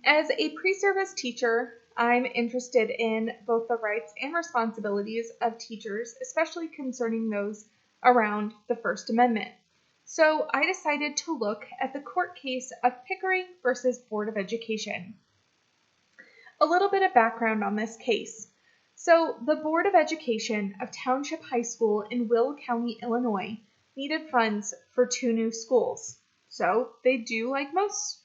As a pre-service teacher, I'm interested in both the rights and responsibilities of teachers, especially concerning those around the First Amendment. So I decided to look at the court case of Pickering versus Board of Education. A little bit of background on this case. So the Board of Education of Township High School in Will County, Illinois, needed funds for 2 new schools. So they do like most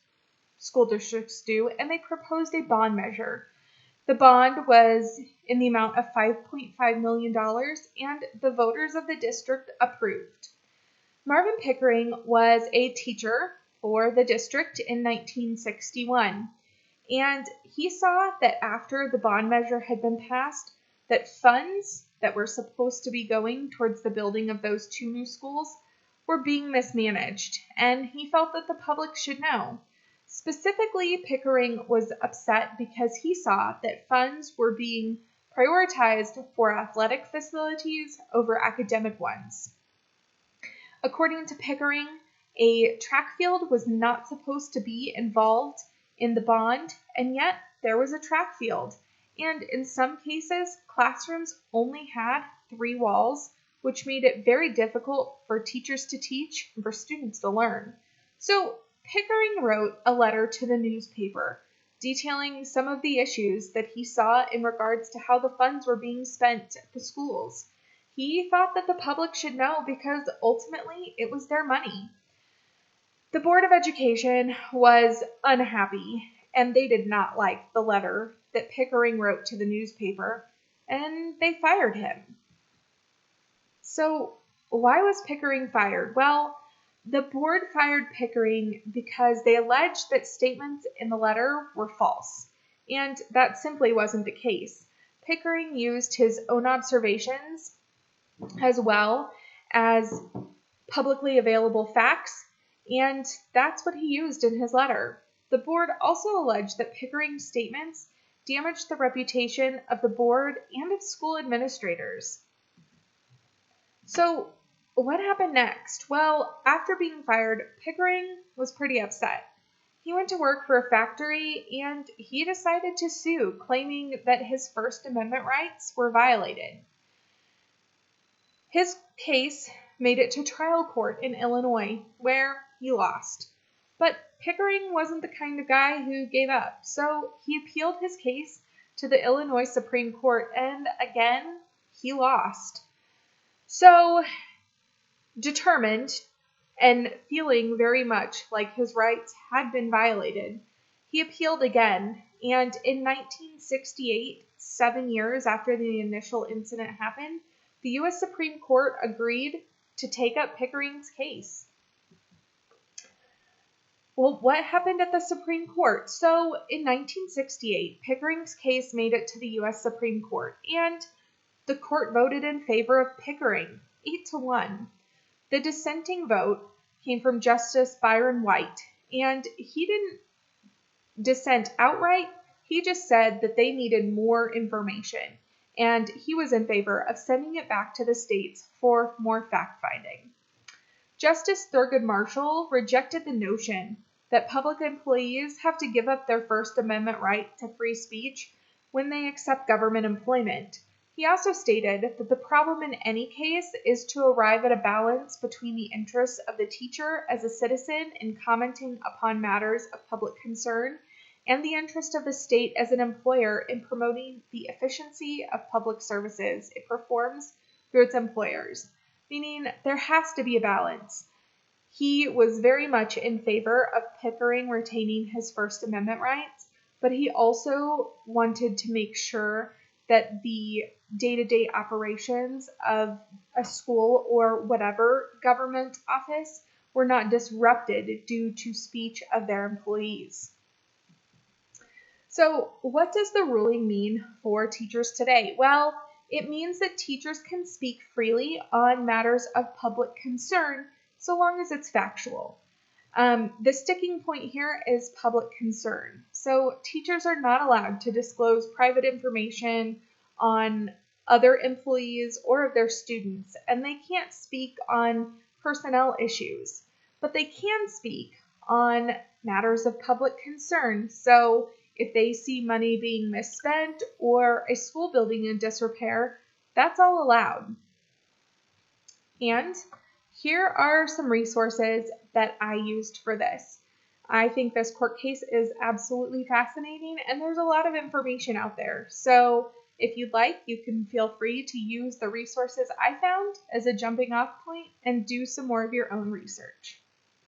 school districts do, and they proposed a bond measure. The bond was in the amount of $5.5 million, and the voters of the district approved. Marvin Pickering was a teacher for the district in 1961, and he saw that after the bond measure had been passed, that funds that were supposed to be going towards the building of those 2 new schools were being mismanaged, and he felt that the public should know. Specifically, Pickering was upset because he saw that funds were being prioritized for athletic facilities over academic ones. According to Pickering, a track field was not supposed to be involved in the bond, and yet there was a track field. And in some cases, classrooms only had 3 walls, which made it very difficult for teachers to teach and for students to learn. So Pickering wrote a letter to the newspaper detailing some of the issues that he saw in regards to how the funds were being spent at the schools. He thought that the public should know because ultimately it was their money. The Board of Education was unhappy, and they did not like the letter that Pickering wrote to the newspaper, and they fired him. So why was Pickering fired? Well, the board fired Pickering because they alleged that statements in the letter were false, and that simply wasn't the case. Pickering used his own observations as well as publicly available facts, and that's what he used in his letter. The board also alleged that Pickering's statements damaged the reputation of the board and of school administrators. So what happened next? Well, after being fired, Pickering was pretty upset. He went to work for a factory and he decided to sue, claiming that his First Amendment rights were violated. His case made it to trial court in Illinois, where he lost. But Pickering wasn't the kind of guy who gave up, so he appealed his case to the Illinois Supreme Court, and again, he lost. So, determined and feeling very much like his rights had been violated, he appealed again, and in 1968, 7 years after the initial incident happened, the U.S. Supreme Court agreed to take up Pickering's case. Well, what happened at the Supreme Court? So, in 1968, Pickering's case made it to the U.S. Supreme Court, and the court voted in favor of Pickering, 8-1. The dissenting vote came from Justice Byron White, and he didn't dissent outright. He just said that they needed more information, and he was in favor of sending it back to the states for more fact-finding. Justice Thurgood Marshall rejected the notion that public employees have to give up their First Amendment right to free speech when they accept government employment. He also stated that the problem in any case is to arrive at a balance between the interests of the teacher as a citizen in commenting upon matters of public concern and the interest of the state as an employer in promoting the efficiency of public services it performs through its employers, meaning there has to be a balance. He was very much in favor of Pickering retaining his First Amendment rights, but he also wanted to make sure that the day-to-day operations of a school or whatever government office were not disrupted due to speech of their employees. So, what does the ruling mean for teachers today? Well, it means that teachers can speak freely on matters of public concern so long as it's factual. The sticking point here is public concern. So teachers are not allowed to disclose private information on other employees or of their students, and they can't speak on personnel issues, but they can speak on matters of public concern. So if they see money being misspent or a school building in disrepair, that's all allowed. And here are some resources that I used for this. I think this court case is absolutely fascinating, and there's a lot of information out there. So if you'd like, you can feel free to use the resources I found as a jumping off point and do some more of your own research.